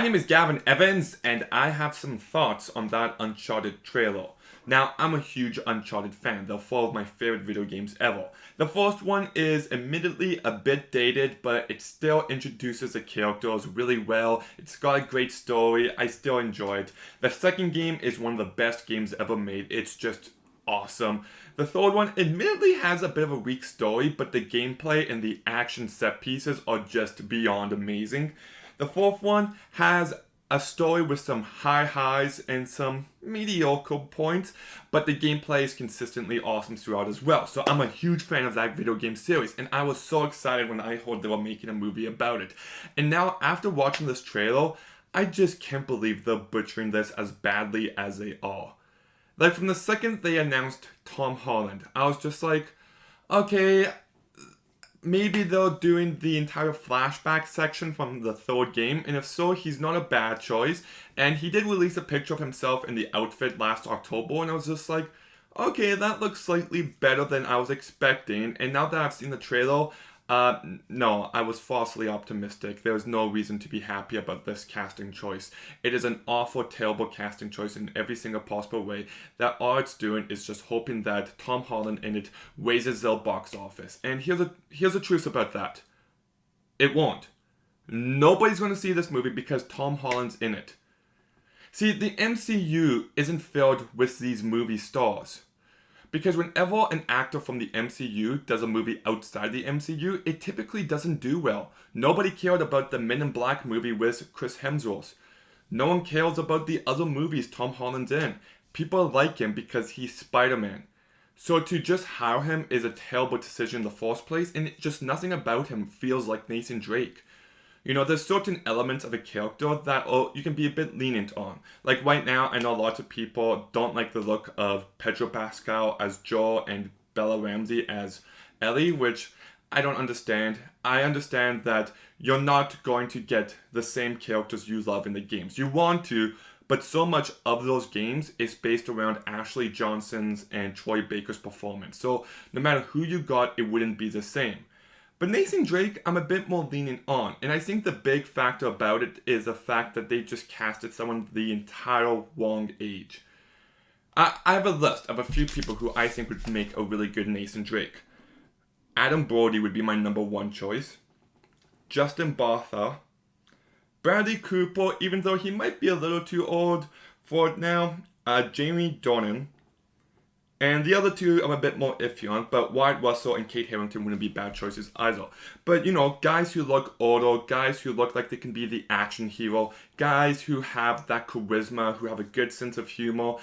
My name is Gavin Evans, and I have some thoughts on that Uncharted trailer. Now, I'm a huge Uncharted fan. They're four of my favorite video games ever. The first one is admittedly a bit dated, but it still introduces the characters really well. It's got a great story. I still enjoy it. The second game is one of the best games ever made. It's just awesome. The third one admittedly has a bit of a weak story, but the gameplay and the action set pieces are just beyond amazing. The fourth one has a story with some high highs and some mediocre points, but the gameplay is consistently awesome throughout as well. So I'm a huge fan of that video game series, and I was so excited when I heard they were making a movie about it. And now, after watching this trailer, I just can't believe they're butchering this as badly as they are. Like, from the second they announced Tom Holland, I was just like, okay, maybe they're doing the entire flashback section from the third game, and if so, he's not a bad choice. And he did release a picture of himself in the outfit last October, and I was just like, okay, that looks slightly better than I was expecting. And now that I've seen the trailer, no, I was falsely optimistic. There's no reason to be happy about this casting choice. It is an awful, terrible casting choice in every single possible way. That all it's doing is just hoping that Tom Holland in it raises their box office. And here's the truth about that. It won't. Nobody's going to see this movie because Tom Holland's in it. See, the MCU isn't filled with these movie stars. Because whenever an actor from the MCU does a movie outside the MCU, it typically doesn't do well. Nobody cared about the Men in Black movie with Chris Hemsworth. No one cares about the other movies Tom Holland's in. People like him because he's Spider-Man. So to just hire him is a terrible decision in the first place, and just nothing about him feels like Nathan Drake. You know, there's certain elements of a character that you can be a bit lenient on. Like right now, I know lots of people don't like the look of Pedro Pascal as Joel and Bella Ramsey as Ellie, which I don't understand. I understand that you're not going to get the same characters you love in the games. You want to, but so much of those games is based around Ashley Johnson's and Troy Baker's performance. So no matter who you got, it wouldn't be the same. But Nathan Drake, I'm a bit more lenient on. And I think the big factor about it is the fact that they just casted someone the entire wrong age. I have a list of a few people who I think would make a really good Nathan Drake. Adam Brody would be my number one choice. Justin Bartha. Bradley Cooper, even though he might be a little too old for it now. Jamie Dornan. And the other two I'm a bit more iffy on, but Wyatt Russell and Kate Harington wouldn't be bad choices either. But, you know, guys who look older, guys who look like they can be the action hero, guys who have that charisma, who have a good sense of humor.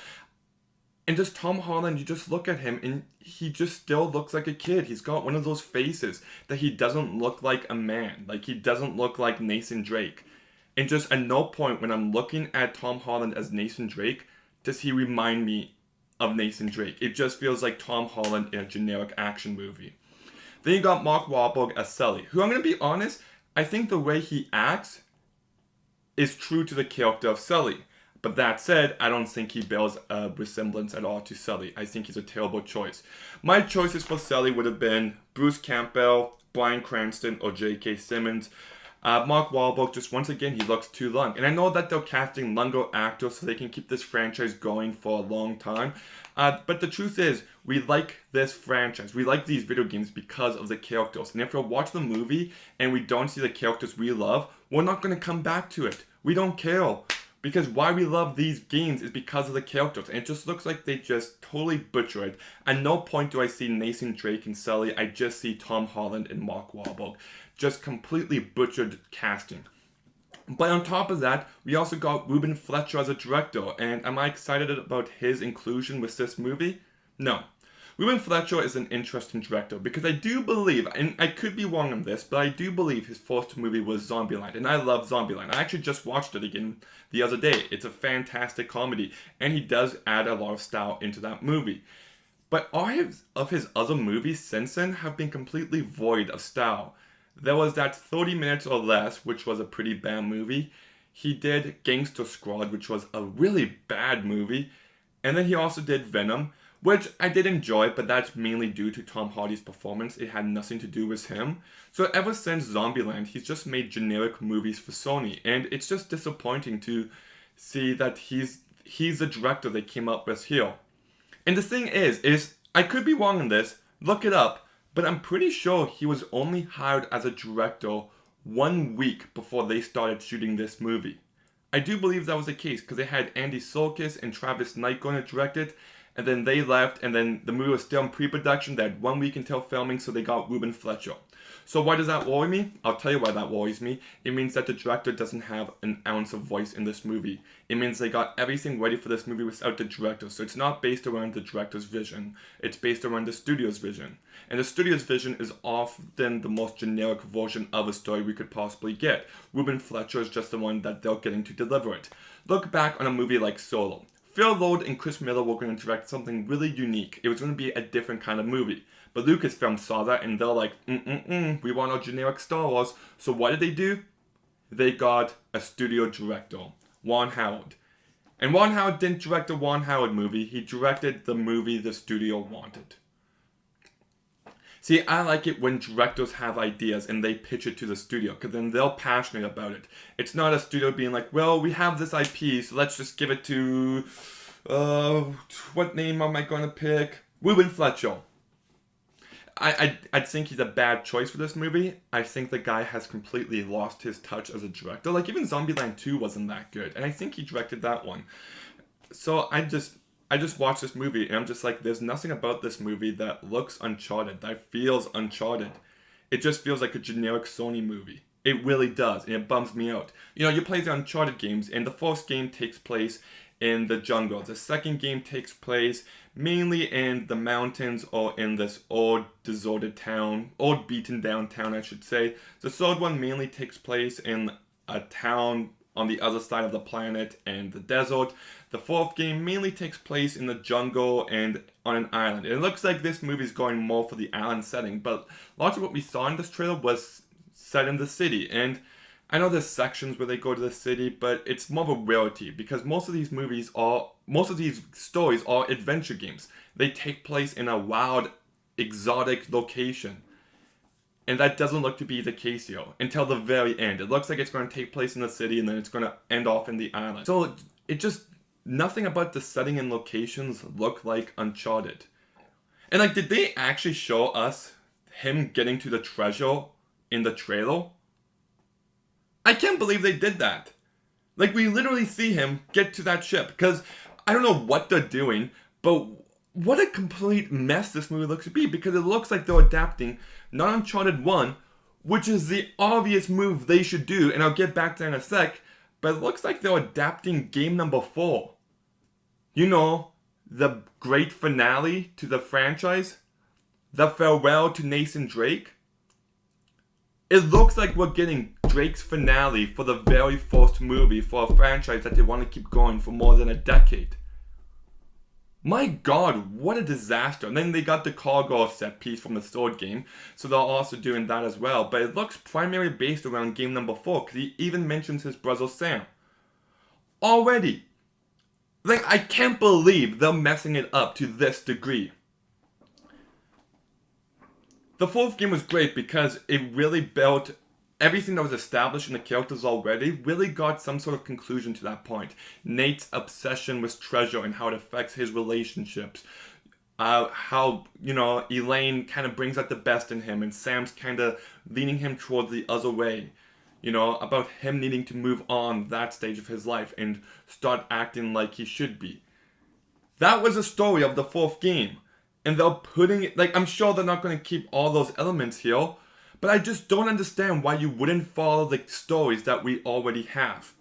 And just Tom Holland, you just look at him and he just still looks like a kid. He's got one of those faces that he doesn't look like a man. Like, he doesn't look like Nathan Drake. And just at no point when I'm looking at Tom Holland as Nathan Drake does he remind me of Nathan Drake. It just feels like Tom Holland in a generic action movie. Then you got Mark Wahlberg as Sully, who, I'm going to be honest, I think the way he acts is true to the character of Sully. But that said, I don't think he bears a resemblance at all to Sully. I think he's a terrible choice. My choices for Sully would have been Bruce Campbell, Bryan Cranston, or J.K. Simmons. Mark Wahlberg, just once again, he looks too young. And I know that they're casting younger actors so they can keep this franchise going for a long time. But the truth is, we like this franchise. We like these video games because of the characters. And if we watch the movie and we don't see the characters we love, we're not going to come back to it. We don't care. Because why we love these games is because of the characters. And it just looks like they just totally butcher it. At no point do I see Nathan Drake and Sully. I just see Tom Holland and Mark Wahlberg. Just completely butchered casting. But on top of that, we also got Ruben Fletcher as a director. And am I excited about his inclusion with this movie? No. Ruben Fletcher is an interesting director because I do believe, and I could be wrong on this, but I do believe his first movie was Zombieland, and I love Zombieland. I actually just watched it again the other day. It's a fantastic comedy, and he does add a lot of style into that movie. But all of his other movies since then have been completely void of style. There was that 30 Minutes or Less, which was a pretty bad movie. He did Gangster Squad, which was a really bad movie. And then he also did Venom, which I did enjoy, but that's mainly due to Tom Hardy's performance. It had nothing to do with him. So ever since Zombieland, he's just made generic movies for Sony, and it's just disappointing to see that he's the director they came up with here. And the thing is I could be wrong on this, look it up, but I'm pretty sure he was only hired as a director 1 week before they started shooting this movie. I do believe that was the case because they had Andy Serkis and Travis Knight going to direct it, and then they left, and then the movie was still in pre-production. They had 1 week until filming, so they got Ruben Fletcher. So why does that worry me? I'll tell you why that worries me. It means that the director doesn't have an ounce of voice in this movie. It means they got everything ready for this movie without the director. So it's not based around the director's vision. It's based around the studio's vision. And the studio's vision is often the most generic version of a story we could possibly get. Ruben Fletcher is just the one that they're getting to deliver it. Look back on a movie like Solo. Phil Lord and Chris Miller were going to direct something really unique. It was going to be a different kind of movie. But Lucasfilm saw that and they're like, we want our generic Star Wars. So what did they do? They got a studio director, Ron Howard. And Ron Howard didn't direct a Ron Howard movie. He directed the movie the studio wanted. See, I like it when directors have ideas and they pitch it to the studio, because then they're passionate about it. It's not a studio being like, well, we have this IP, so let's just give it to, what name am I going to pick? Ruben Fletcher. I think he's a bad choice for this movie. I think the guy has completely lost his touch as a director. Like, even Zombieland 2 wasn't that good, and I think he directed that one. So I just watched this movie, and I'm just like, there's nothing about this movie that looks Uncharted, that feels Uncharted. It just feels like a generic Sony movie. It really does, and it bums me out. You know, you play the Uncharted games, and the first game takes place in the jungle. The second game takes place mainly in the mountains or in this old deserted town, old beaten down town, I should say. The third one mainly takes place in a town on the other side of the planet and the desert. The fourth game mainly takes place in the jungle and on an island. And it looks like this movie is going more for the island setting, but lots of what we saw in this trailer was set in the city. And I know there's sections where they go to the city, but it's more of a rarity because most of these stories are adventure games. They take place in a wild, exotic location. And that doesn't look to be the case here until the very end. It looks like it's going to take place in the city and then it's going to end off in the island. So it just, nothing about the setting and locations look like Uncharted. And like, did they actually show us him getting to the treasure in the trailer? I can't believe they did that. Like, we literally see him get to that ship. Because I don't know what they're doing, but what a complete mess this movie looks to be. Because it looks like they're adapting not Uncharted 1, which is the obvious move they should do. And I'll get back to that in a sec. But it looks like they're adapting game number 4. You know, the great finale to the franchise. The farewell to Nathan Drake. It looks like we're getting Drake's finale for the very first movie for a franchise that they want to keep going for more than a decade. My god, what a disaster. And then they got the cargo set piece from the third game, so they're also doing that as well. But it looks primarily based around game number 4, because he even mentions his brother Sam. Already. Like, I can't believe they're messing it up to this degree. The fourth game was great because it really built everything that was established in the characters already, really got some sort of conclusion to that point. Nate's obsession with treasure and how it affects his relationships. How, you know, Elaine kind of brings out the best in him and Sam's kind of leaning him towards the other way. You know, about him needing to move on that stage of his life and start acting like he should be. That was the story of the fourth game. And they're putting it, like, I'm sure they're not going to keep all those elements here, but I just don't understand why you wouldn't follow the stories that we already have.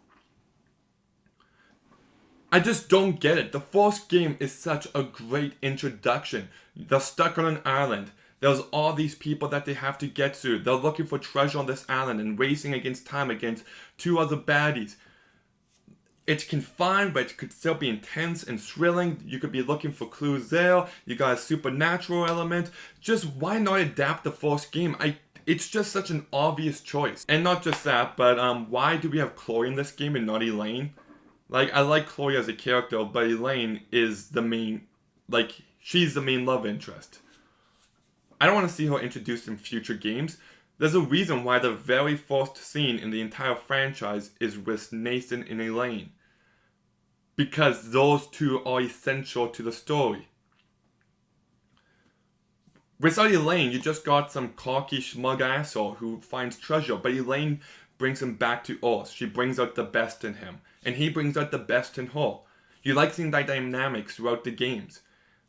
I just don't get it. The first game is such a great introduction. They're stuck on an island. There's all these people that they have to get to. They're looking for treasure on this island and racing against time against 2 other baddies. It's confined, but it could still be intense and thrilling. You could be looking for clues there. You got a supernatural element. Just why not adapt the first game? It's just such an obvious choice. And not just that, but why do we have Chloe in this game and not Elaine? Like, I like Chloe as a character, but Elaine is the main, like, She's the main love interest. I don't want to see her introduced in future games. There's a reason why the very first scene in the entire franchise is with Nathan and Elaine. Because those two are essential to the story. Without Elaine, you just got some cocky, smug asshole who finds treasure, but Elaine brings him back to Earth. She brings out the best in him, and he brings out the best in her. You like seeing that dynamics throughout the games.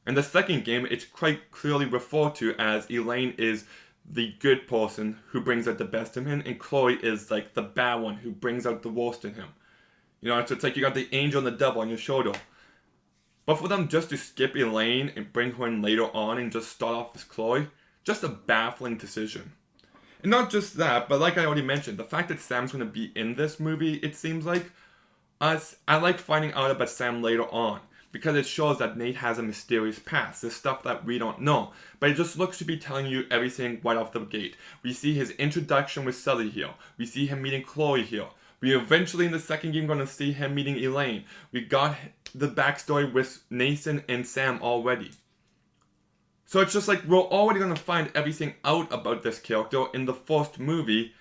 In the second game, it's quite clearly referred to as Elaine is the good person who brings out the best in him, and Chloe is like the bad one who brings out the worst in him. You know, so it's like you got the angel and the devil on your shoulder. But for them just to skip Elaine and bring her in later on and just start off with Chloe, just a baffling decision. And not just that, but like I already mentioned, the fact that Sam's going to be in this movie, it seems like, I like finding out about Sam later on. Because it shows that Nate has a mysterious past. There's stuff that we don't know. But it just looks to be telling you everything right off the gate. We see his introduction with Sully here. We see him meeting Chloe here. We eventually in the second game going to see him meeting Elaine. We got the backstory with Nathan and Sam already. So it's just like we're already going to find everything out about this character in the first movie.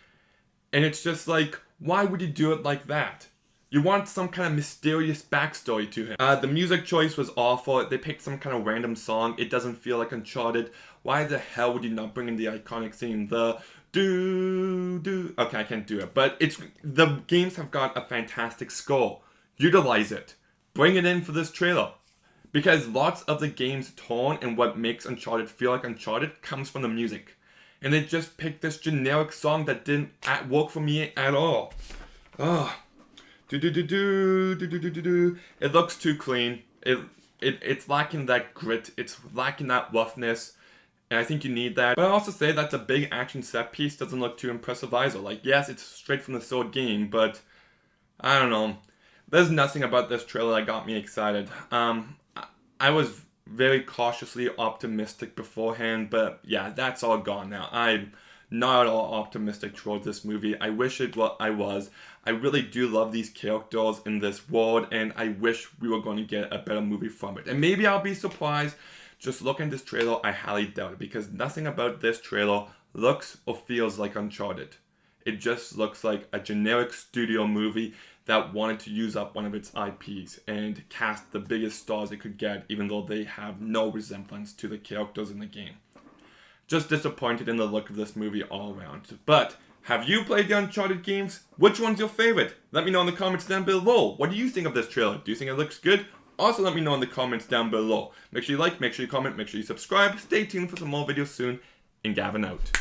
And it's just like, why would you do it like that? You want some kind of mysterious backstory to him. The music choice was awful. They picked some kind of random song. It doesn't feel like Uncharted. Why the hell would you not bring in the iconic scene? The do. Okay, I can't do it. But the games have got a fantastic score. Utilize it. Bring it in for this trailer. Because lots of the game's tone and what makes Uncharted feel like Uncharted comes from the music. And they just picked this generic song that didn't work for me at all. Ugh. It looks too clean. It's lacking that grit. It's lacking that roughness. And I think you need that. But I also say that the big action set piece doesn't look too impressive either. Like, yes, it's straight from the third game, but I don't know. There's nothing about this trailer that got me excited. I was very cautiously optimistic beforehand, but yeah, that's all gone now. I'm not at all optimistic towards this movie. I wish I was. I really do love these characters in this world, and I wish we were going to get a better movie from it. And maybe I'll be surprised. Just looking at this trailer, I highly doubt it, because nothing about this trailer looks or feels like Uncharted. It just looks like a generic studio movie that wanted to use up one of its IPs and cast the biggest stars it could get, even though they have no resemblance to the characters in the game. Just disappointed in the look of this movie all around. But have you played the Uncharted games? Which one's your favorite? Let me know in the comments down below. What do you think of this trailer? Do you think it looks good? Also let me know in the comments down below. Make sure you like, make sure you comment, make sure you subscribe. Stay tuned for some more videos soon. And Gavin out.